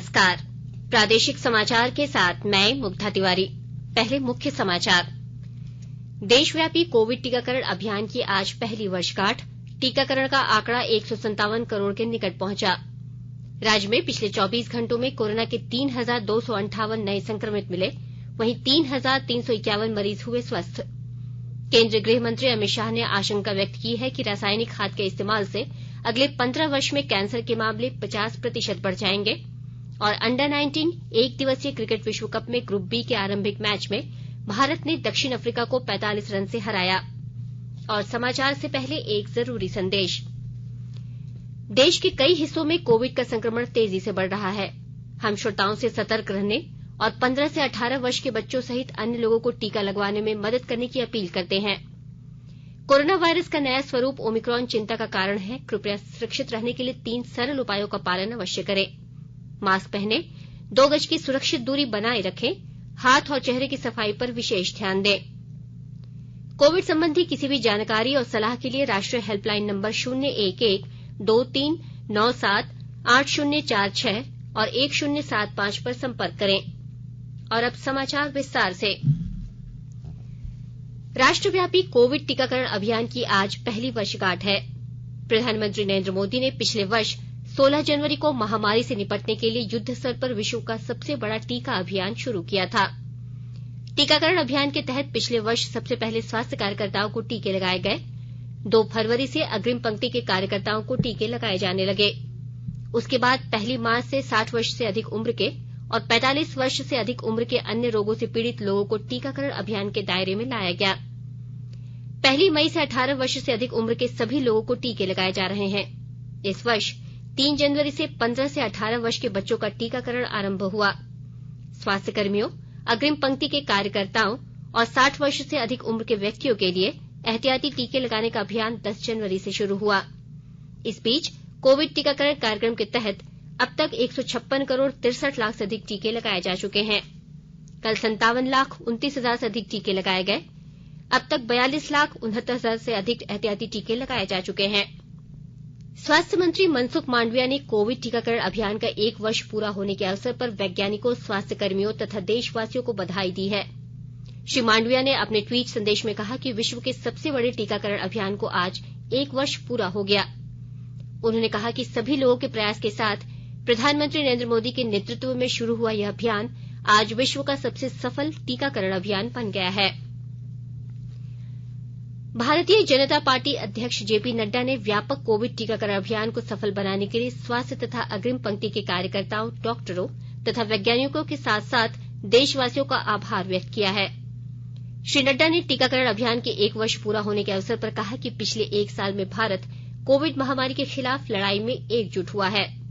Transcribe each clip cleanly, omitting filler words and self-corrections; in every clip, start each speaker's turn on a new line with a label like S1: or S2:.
S1: नमस्कार। प्रादेशिक समाचार के साथ मैं मुग्धा तिवारी। पहले मुख्य समाचार। देशव्यापी कोविड टीकाकरण अभियान की आज पहली वर्षगांठ। टीकाकरण का आंकड़ा 157 करोड़ के निकट पहुंचा। राज्य में पिछले 24 घंटों में कोरोना के 3,258 नए संक्रमित मिले, वहीं 3,351 मरीज हुए स्वस्थ। केंद्रीय गृह मंत्री अमित शाह ने आशंका व्यक्त की है कि रासायनिक खाद के इस्तेमाल से अगले 15 वर्ष में कैंसर के मामले 50% बढ़ जाएंगे। और अंडर 19 एक दिवसीय क्रिकेट विश्व कप में ग्रुप बी के आरंभिक मैच में भारत ने दक्षिण अफ्रीका को 45 रन से हराया। और समाचार से पहले एक जरूरी संदेश। देश के कई हिस्सों में कोविड का संक्रमण तेजी से बढ़ रहा है। हम श्रोताओं से सतर्क रहने और 15 से 18 वर्ष के बच्चों सहित अन्य लोगों को टीका लगवाने में मदद करने की अपील करते हैं। कोरोना वायरस का नया स्वरूप ओमिक्रॉन चिंता का कारण है। कृपया सुरक्षित रहने के लिए 3 सरल उपायों का पालन अवश्य करें। मास्क पहनें, 2 गज की सुरक्षित दूरी बनाए रखें, हाथ और चेहरे की सफाई पर विशेष ध्यान दें। कोविड संबंधी किसी भी जानकारी और सलाह के लिए राष्ट्रीय हेल्पलाइन नंबर 011-2397-8046 और 1075 पर संपर्क करें। और अब समाचार विस्तार से। राष्ट्रव्यापी कोविड टीकाकरण अभियान की आज पहली वर्षगांठ है। प्रधानमंत्री नरेंद्र मोदी ने पिछले वर्ष 16 जनवरी को महामारी से निपटने के लिए युद्ध स्तर पर विश्व का सबसे बड़ा टीका अभियान शुरू किया था। टीकाकरण अभियान के तहत पिछले वर्ष सबसे पहले स्वास्थ्य कार्यकर्ताओं को टीके लगाए गए। 2 फरवरी से अग्रिम पंक्ति के कार्यकर्ताओं को टीके लगाए जाने लगे। उसके बाद 1 मार्च से 60 वर्ष से अधिक उम्र के और 45 वर्ष से अधिक उम्र के अन्य रोगों से पीड़ित लोगों को टीकाकरण अभियान के दायरे में लाया गया। 1 मई से 18 वर्ष से अधिक उम्र के सभी लोगों को टीके लगाए जा रहे हैं। इस वर्ष 3 जनवरी से 15 से 18 वर्ष के बच्चों का टीकाकरण आरंभ हुआ। स्वास्थ्य कर्मियों, अग्रिम पंक्ति के कार्यकर्ताओं और 60 वर्ष से अधिक उम्र के व्यक्तियों के लिए एहतियाती टीके लगाने का अभियान 10 जनवरी से शुरू हुआ। इस बीच कोविड टीकाकरण कार्यक्रम के तहत अब तक 156 करोड़ 63 लाख से अधिक टीके लगाए जा चुके हैं। कल 57,29,000 से अधिक टीके लगाए गए। अब तक 42,69,000 से अधिक एहतियाती टीके लगाए जा चुके हैं। स्वास्थ्य मंत्री मनसुख मांडविया ने कोविड टीकाकरण अभियान का 1 वर्ष पूरा होने के अवसर पर वैज्ञानिकों, स्वास्थ्य कर्मियों तथा देशवासियों को बधाई दी है। श्री मांडविया ने अपने ट्वीट संदेश में कहा कि विश्व के सबसे बड़े टीकाकरण अभियान को आज 1 वर्ष पूरा हो गया। उन्होंने कहा कि सभी लोगों के प्रयास के साथ प्रधानमंत्री नरेंद्र मोदी के नेतृत्व में शुरू हुआ यह अभियान आज विश्व का सबसे सफल टीकाकरण अभियान बन गया है। भारतीय जनता पार्टी अध्यक्ष जेपी नड्डा ने व्यापक कोविड टीकाकरण अभियान को सफल बनाने के लिए स्वास्थ्य तथा अग्रिम पंक्ति के कार्यकर्ताओं, डॉक्टरों तथा वैज्ञानिकों के साथ साथ देशवासियों का आभार व्यक्त किया है। श्री नड्डा ने टीकाकरण अभियान के 1 वर्ष पूरा होने के अवसर पर कहा कि पिछले 1 साल में भारत कोविड महामारी के खिलाफ लड़ाई में एकजुट हुआ है।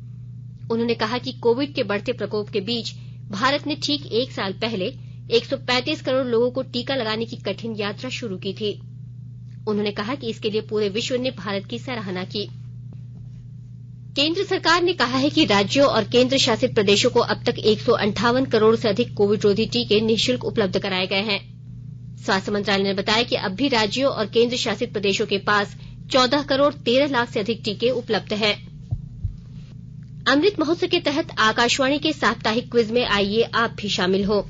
S1: उन्होंने कहा कि कोविड के बढ़ते प्रकोप के बीच भारत ने ठीक 1 साल पहले 135 करोड़ लोगों को टीका लगाने की कठिन यात्रा शुरू की थी। उन्होंने कहा कि इसके लिए पूरे विश्व ने भारत की सराहना की। केंद्र सरकार ने कहा है कि राज्यों और केंद्र शासित प्रदेशों को अब तक 158 करोड़ से अधिक कोविड रोधी टीके निःशुल्क उपलब्ध कराए गए हैं। स्वास्थ्य मंत्रालय ने बताया कि अब भी राज्यों और केंद्र शासित प्रदेशों के पास 14 करोड़ 13 लाख से अधिक टीके उपलब्ध हैं। अमृत महोत्सव के तहत आकाशवाणी के साप्ताहिक क्विज में आइए आप भी शामिल हो।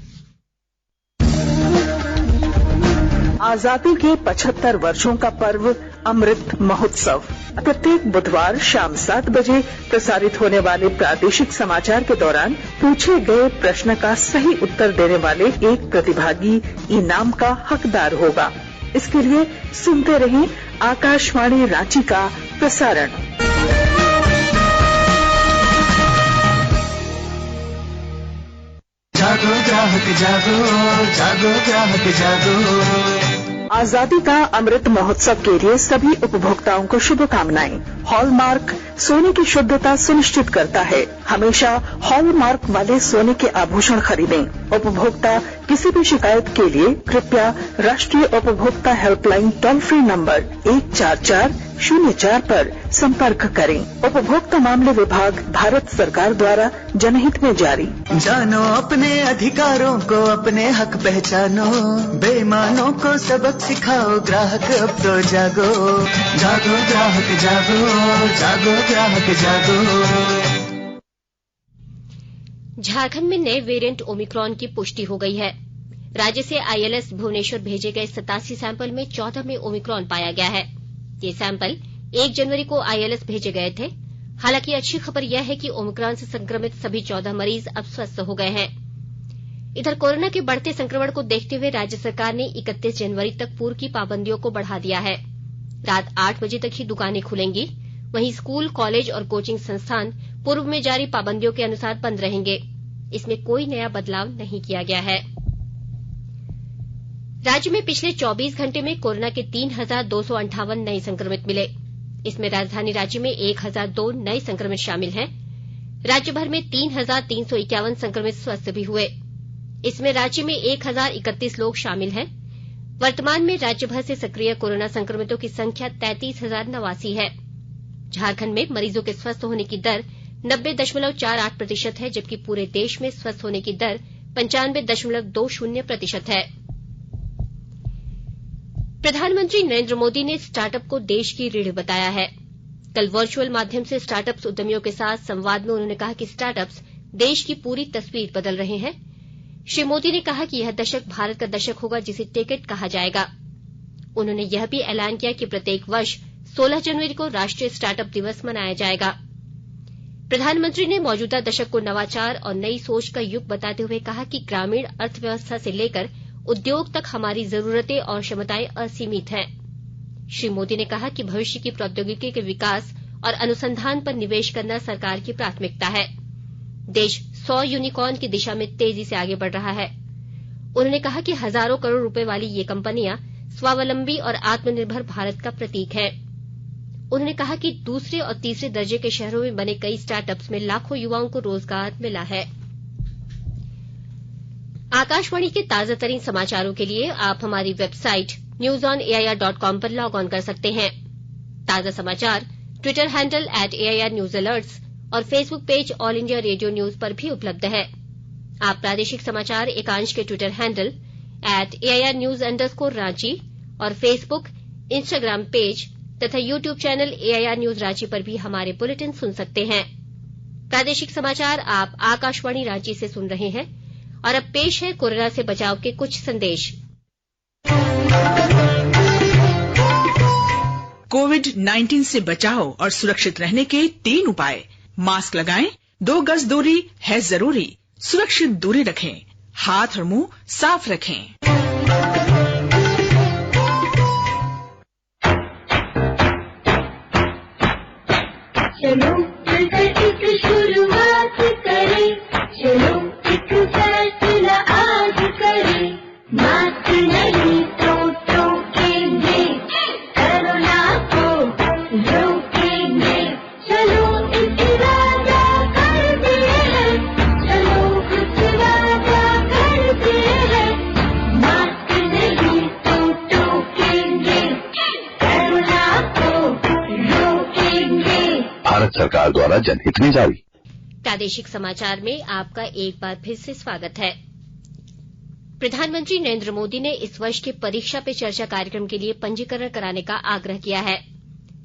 S2: आजादी के 75 वर्षों का पर्व अमृत महोत्सव प्रत्येक बुधवार शाम 7 बजे प्रसारित होने वाले प्रादेशिक समाचार के दौरान पूछे गए प्रश्न का सही उत्तर देने वाले एक प्रतिभागी इनाम का हकदार होगा। इसके लिए सुनते रहें आकाशवाणी रांची का प्रसारण।
S3: जागो ग्राहक जागो, जागो ग्राहक जागो।
S2: आजादी का अमृत महोत्सव के लिए सभी उपभोक्ताओं को शुभकामनाएं। हॉलमार्क सोने की शुद्धता सुनिश्चित करता है। हमेशा हॉलमार्क वाले सोने के आभूषण खरीदें। उपभोक्ता किसी भी शिकायत के लिए कृपया राष्ट्रीय उपभोक्ता हेल्पलाइन टोल फ्री नंबर 14404 पर संपर्क करें। उपभोक्ता मामले विभाग, भारत सरकार द्वारा जनहित में जारी।
S3: जानो अपने अधिकारों को, अपने हक पहचानो, बेईमानों को सबक सिखाओ, ग्राहक अब तो जागो। जागो ग्राहक जागो, जागो ग्राहक जागो।
S1: झारखंड में नए वेरिएंट ओमिक्रॉन की पुष्टि हो गई है। राज्य से आईएलएस भुवनेश्वर भेजे गए 87 सैंपल में 14 में ओमिक्रॉन पाया गया है। ये सैंपल 1 जनवरी को आईएलएस भेजे गए थे। हालांकि अच्छी खबर यह है कि ओमिक्रॉन से संक्रमित सभी 14 मरीज अब स्वस्थ हो गए हैं। इधर कोरोना के बढ़ते संक्रमण को देखते हुए राज्य सरकार ने 31 जनवरी तक पूर्व की पाबंदियों को बढ़ा दिया है। रात 8 बजे तक ही दुकानें खुलेंगी। वहीं स्कूल, कॉलेज और कोचिंग संस्थान पूर्व में जारी पाबंदियों के अनुसार बंद रहेंगे। इसमें कोई नया बदलाव नहीं किया गया है। राज्य में पिछले 24 घंटे में कोरोना के 3,258 नए संक्रमित मिले। इसमें राजधानी रांची में 1,002 नए संक्रमित शामिल हैं। राज्य भर में 3,351 संक्रमित स्वस्थ भी हुए। इसमें रांची में 1,031 लोग शामिल हैं। वर्तमान में राज्य भर से सक्रिय कोरोना संक्रमितों की संख्या 33,089 है। झारखंड में मरीजों के स्वस्थ होने की दर 90.48% है, जबकि पूरे देश में स्वस्थ होने की दर 95.20% है। प्रधानमंत्री नरेंद्र मोदी ने स्टार्टअप को देश की रीढ़ बताया है। कल वर्चुअल माध्यम से स्टार्टअप्स उद्यमियों के साथ संवाद में उन्होंने कहा कि स्टार्टअप्स देश की पूरी तस्वीर बदल रहे हैं। श्री मोदी ने कहा कि यह दशक भारत का दशक होगा, जिसे टेकेड कहा जाएगा। उन्होंने यह भी ऐलान किया कि प्रत्येक वर्ष 16 जनवरी को राष्ट्रीय स्टार्टअप दिवस मनाया जाएगा। प्रधानमंत्री ने मौजूदा दशक को नवाचार और नई सोच का युग बताते हुए कहा कि ग्रामीण अर्थव्यवस्था से लेकर उद्योग तक हमारी जरूरतें और क्षमताएं असीमित हैं। श्री मोदी ने कहा कि भविष्य की प्रौद्योगिकी के विकास और अनुसंधान पर निवेश करना सरकार की प्राथमिकता है। देश 100 यूनिकॉर्न की दिशा में तेजी से आगे बढ़ रहा है। उन्होंने कहा कि हजारों करोड़ रुपए वाली ये कंपनियां स्वावलंबी और आत्मनिर्भर भारत का प्रतीक है। उन्होंने कहा कि दूसरे और तीसरे दर्जे के शहरों में बने कई स्टार्टअप्स में लाखों युवाओं को रोजगार मिला है। आकाशवाणी के ताजा तरीन समाचारों के लिए आप हमारी वेबसाइट newsonair.com पर लॉग ऑन कर सकते हैं। ताजा समाचार ट्विटर हैंडल @AIRNewsAlerts और Facebook page all India radio news पर भी उपलब्ध है। आप प्रादेशिक समाचार एकांश के ट्विटर हैंडल @AIRNews_रांची और फेसबुक, इंस्टाग्राम पेज तथा YouTube channel AIR news Ranchi पर भी हमारे बुलेटिन सुन सकते हैं। प्रादेशिक समाचार आप आकाशवाणी रांची से सुन रहे हैं और अब पेश है कोरोना से बचाव के कुछ संदेश।
S4: कोविड-19 से बचाव और सुरक्षित रहने के 3 उपाय। मास्क लगाएं, 2 गज दूरी है जरूरी, सुरक्षित दूरी रखें, हाथ और मुंह साफ रखें।
S5: चलो मिलकर एक शुरुआत करें, चलो एक फैसला आज करें। मास्क नहीं तो टोकेंगे, कोरोना को रोकेंगे। चलो एक वादा करते हैं, चलो कुछ वादा करते हैं। मास्क नहीं तो टोकेंगे, कोरोना को रोकेंगे।
S6: भारत सरकार द्वारा जनहित में जारी।
S1: प्रादेशिक समाचार में आपका एक बार फिर से स्वागत है। प्रधानमंत्री नरेंद्र मोदी ने इस वर्ष के परीक्षा पे चर्चा कार्यक्रम के लिए पंजीकरण कराने का आग्रह किया है।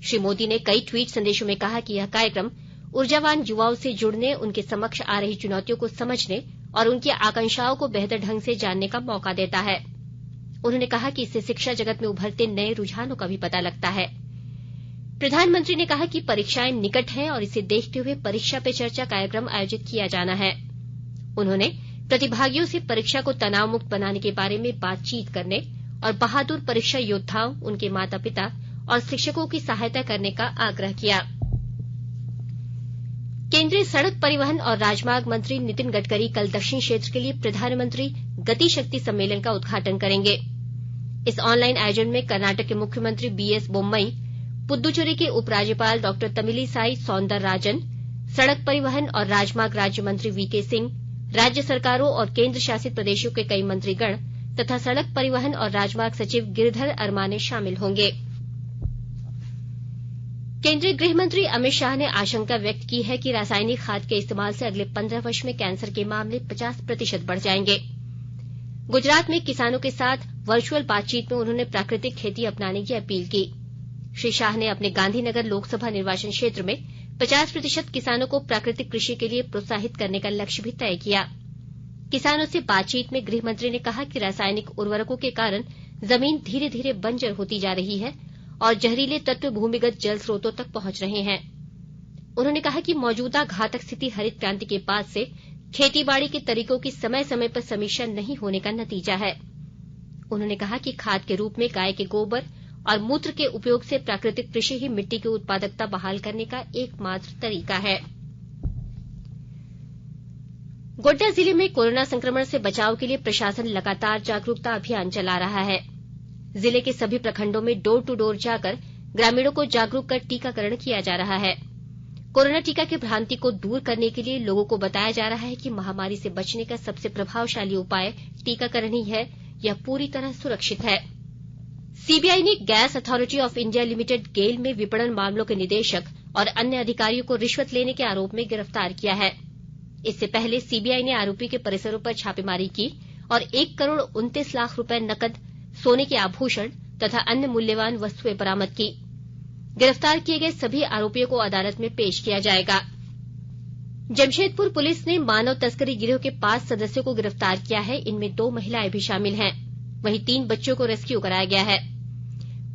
S1: श्री मोदी ने कई ट्वीट संदेशों में कहा कि यह कार्यक्रम ऊर्जावान युवाओं से जुड़ने, उनके समक्ष आ रही चुनौतियों को समझने और उनकी आकांक्षाओं को बेहतर ढंग से जानने का मौका देता है। उन्होंने कहा कि इससे शिक्षा जगत में उभरते नए रुझानों का भी पता लगता है। प्रधानमंत्री ने कहा कि परीक्षाएं निकट हैं और इसे देखते हुए परीक्षा पे चर्चा कार्यक्रम आयोजित किया जाना है। उन्होंने प्रतिभागियों से परीक्षा को तनाव मुक्त बनाने के बारे में बातचीत करने और बहादुर परीक्षा योद्धाओं, उनके माता पिता और शिक्षकों की सहायता करने का आग्रह किया। केंद्रीय सड़क परिवहन और राजमार्ग मंत्री नितिन गडकरी कल दक्षिण क्षेत्र के लिए प्रधानमंत्री गति शक्ति सम्मेलन का उद्घाटन करेंगे। इस ऑनलाइन आयोजन में कर्नाटक के मुख्यमंत्री BS बोम्मई, पुद्दुचेरी के उपराज्यपाल डॉ तमिलिसाई सौंदरराजन, सड़क परिवहन और राजमार्ग राज्य मंत्री VK सिंह, राज्य सरकारों और केंद्र शासित प्रदेशों के कई मंत्रीगण तथा सड़क परिवहन और राजमार्ग सचिव गिरिधर अरमाने शामिल होंगे। केंद्रीय गृह मंत्री अमित शाह ने आशंका व्यक्त की है कि रासायनिक खाद के इस्तेमाल से अगले 15 वर्ष में कैंसर के मामले 50% बढ़ जाएंगे। गुजरात में किसानों के साथ वर्चुअल बातचीत में उन्होंने प्राकृतिक खेती अपनाने की अपील की। श्री शाह ने अपने गांधीनगर लोकसभा निर्वाचन क्षेत्र में 50% किसानों को प्राकृतिक कृषि के लिए प्रोत्साहित करने का लक्ष्य भी तय किया। किसानों से बातचीत में गृह मंत्री ने कहा कि रासायनिक उर्वरकों के कारण जमीन धीरे धीरे बंजर होती जा रही है और जहरीले तत्व भूमिगत जल स्रोतों तक पहुंच रहे हैं। उन्होंने कहा कि मौजूदा घातक स्थिति हरित क्रांति के बाद से खेतीबाड़ी के तरीकों की समय समय पर समीक्षा नहीं होने का नतीजा है। उन्होंने कहा कि खाद के रूप में गाय के गोबर और मूत्र के उपयोग से प्राकृतिक कृषि ही मिट्टी की उत्पादकता बहाल करने का एकमात्र तरीका है। गोड्डा जिले में कोरोना संक्रमण से बचाव के लिए प्रशासन लगातार जागरूकता अभियान चला रहा है। जिले के सभी प्रखंडों में डोर टू डोर जाकर ग्रामीणों को जागरूक कर टीकाकरण किया जा रहा है। कोरोना टीका की भ्रांति को दूर करने के लिए लोगों को बताया जा रहा है कि महामारी से बचने का सबसे प्रभावशाली उपाय टीकाकरण ही है। यह पूरी तरह सुरक्षित है। सीबीआई ने gas authority of India limited GAIL में विपणन मामलों के निदेशक और अन्य अधिकारियों को रिश्वत लेने के आरोप में गिरफ्तार किया है। इससे पहले सीबीआई ने आरोपी के परिसरों पर छापेमारी की और 1,29 लाख रुपए नकद, सोने के आभूषण तथा अन्य मूल्यवान वस्तुएं बरामद की। गिरफ्तार किए गए सभी आरोपियों को अदालत में पेश किया जाएगा। जमशेदपुर पुलिस ने मानव तस्करी गिरोह के 5 सदस्यों को गिरफ्तार किया है। इनमें 2 महिलाएं भी शामिल हैं। वहीं 3 बच्चों को रेस्क्यू कराया गया है।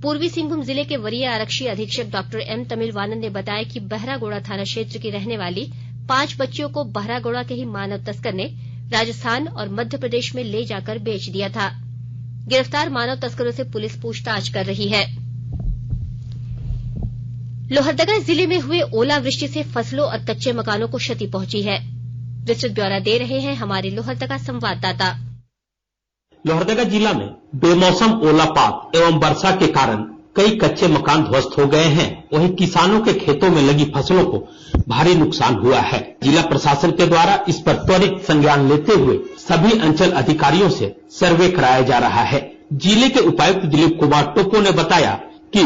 S1: पूर्वी सिंहभूम जिले के वरीय आरक्षी अधीक्षक डॉक्टर एम तमिलवानन ने बताया कि बहरागोड़ा थाना क्षेत्र की रहने वाली 5 बच्चियों को बहरागोड़ा के ही मानव तस्कर ने राजस्थान और मध्य प्रदेश में ले जाकर बेच दिया था। गिरफ्तार मानव तस्करों से पुलिस पूछताछ कर रही है। लोहरदगा जिले में हुए ओलावृष्टि से फसलों और कच्चे मकानों को क्षति पहुंची है। विस्तृत ब्यौरा दे रहे हैं हमारे लोहरदगा संवाददाता।
S7: लोहरदगा जिला में बेमौसम ओलापात एवं वर्षा के कारण कई कच्चे मकान ध्वस्त हो गए हैं। वहीं किसानों के खेतों में लगी फसलों को भारी नुकसान हुआ है। जिला प्रशासन के द्वारा इस पर त्वरित संज्ञान लेते हुए सभी अंचल अधिकारियों से सर्वे कराया जा रहा है। जिले के उपायुक्त दिलीप कुमार टोपो ने बताया कि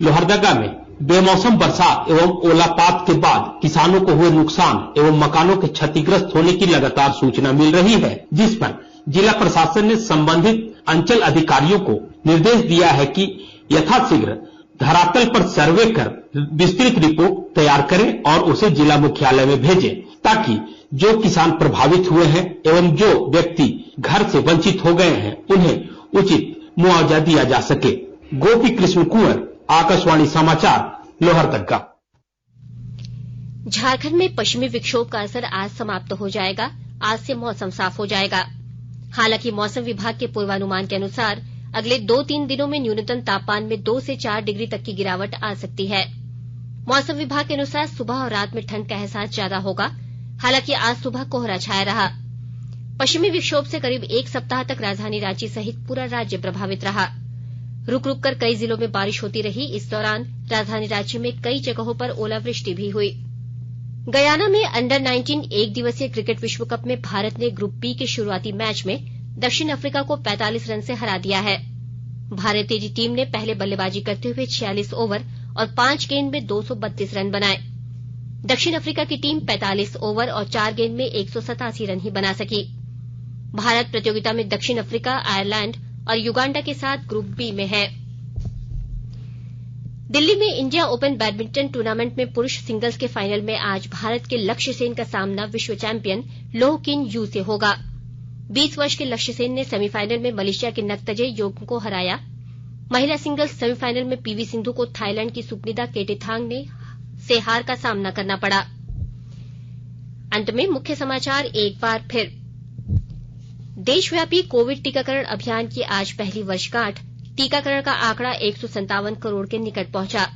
S7: लोहरदगा में बेमौसम बरसात एवं ओलापात के बाद किसानों को हुए नुकसान एवं मकानों के क्षतिग्रस्त होने की लगातार सूचना मिल रही है, जिस पर जिला प्रशासन ने संबंधित अंचल अधिकारियों को निर्देश दिया है कि यथाशीघ्र धरातल पर सर्वे कर विस्तृत रिपोर्ट तैयार करें और उसे जिला मुख्यालय में भेजें, ताकि जो किसान प्रभावित हुए हैं एवं जो व्यक्ति घर से वंचित हो गए हैं उन्हें उचित मुआवजा दिया जा सके। गोपी कृष्ण कुंवर, आकाशवाणी समाचार, लोहरदगा।
S1: झारखंड में पश्चिमी विक्षोभ का असर आज समाप्त हो जाएगा। आज से मौसम साफ हो जाएगा। हालांकि मौसम विभाग के पूर्वानुमान के अनुसार अगले 2-3 दिनों में न्यूनतम तापमान में 2 से 4 डिग्री तक की गिरावट आ सकती है। मौसम विभाग के अनुसार सुबह और रात में ठंड का एहसास ज्यादा होगा। हालांकि आज सुबह कोहरा छाया रहा। पश्चिमी विक्षोभ से करीब 1 सप्ताह तक राजधानी रांची सहित पूरा राज्य प्रभावित रहा। रुक रुक कर कई जिलों में बारिश होती रही। इस दौरान राजधानी रांची में कई जगहों पर ओलावृष्टि भी हुई। गयाना में अंडर 19 एक दिवसीय क्रिकेट विश्व कप में भारत ने ग्रुप बी के शुरुआती मैच में दक्षिण अफ्रीका को 45 रन से हरा दिया है। भारतीय टीम ने पहले बल्लेबाजी करते हुए 46 ओवर और 5 गेंद में 232 रन बनाए। दक्षिण अफ्रीका की टीम 45 ओवर और 4 गेंद में 187 रन ही बना सकी। भारत प्रतियोगिता में दक्षिण अफ्रीका, आयरलैंड और युगांडा के साथ ग्रुप बी में है। दिल्ली में इंडिया ओपन बैडमिंटन टूर्नामेंट में पुरुष सिंगल्स के फाइनल में आज भारत के लक्ष्य सेन का सामना विश्व चैंपियन लोह किन यू से होगा। 20 वर्ष के लक्ष्य सेन ने सेमीफाइनल में मलेशिया के नक्तजे योंग को हराया। महिला सिंगल्स सेमीफाइनल में पीवी सिंधु को थाईलैंड की सुप्निदा केटेथांग से हार का सामना करना पड़ा। अंत में मुख्य समाचार एक बार फिर। देशव्यापी कोविड टीकाकरण अभियान की आज पहली वर्षगांठ। टीकाकरण का आंकड़ा 157 करोड़ के निकट पहुंचा।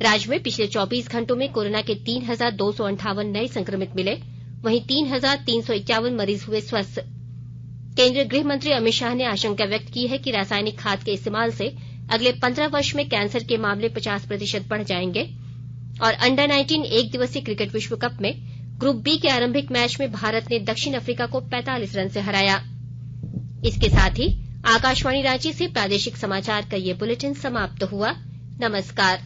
S1: राज्य में पिछले 24 घंटों में कोरोना के 3,258 नए संक्रमित मिले। वहीं 3,351 मरीज हुए स्वस्थ। केंद्रीय गृह मंत्री अमित शाह ने आशंका व्यक्त की है कि रासायनिक खाद के इस्तेमाल से अगले 15 वर्ष में कैंसर के मामले 50% बढ़ जाएंगे। और अंडर 19 एक दिवसीय क्रिकेट विश्व कप में ग्रुप बी के आरंभिक मैच में भारत ने दक्षिण अफ्रीका को 45 रन से हराया। इसके साथ ही आकाशवाणी रांची से प्रादेशिक समाचार का ये बुलेटिन समाप्त हुआ। नमस्कार।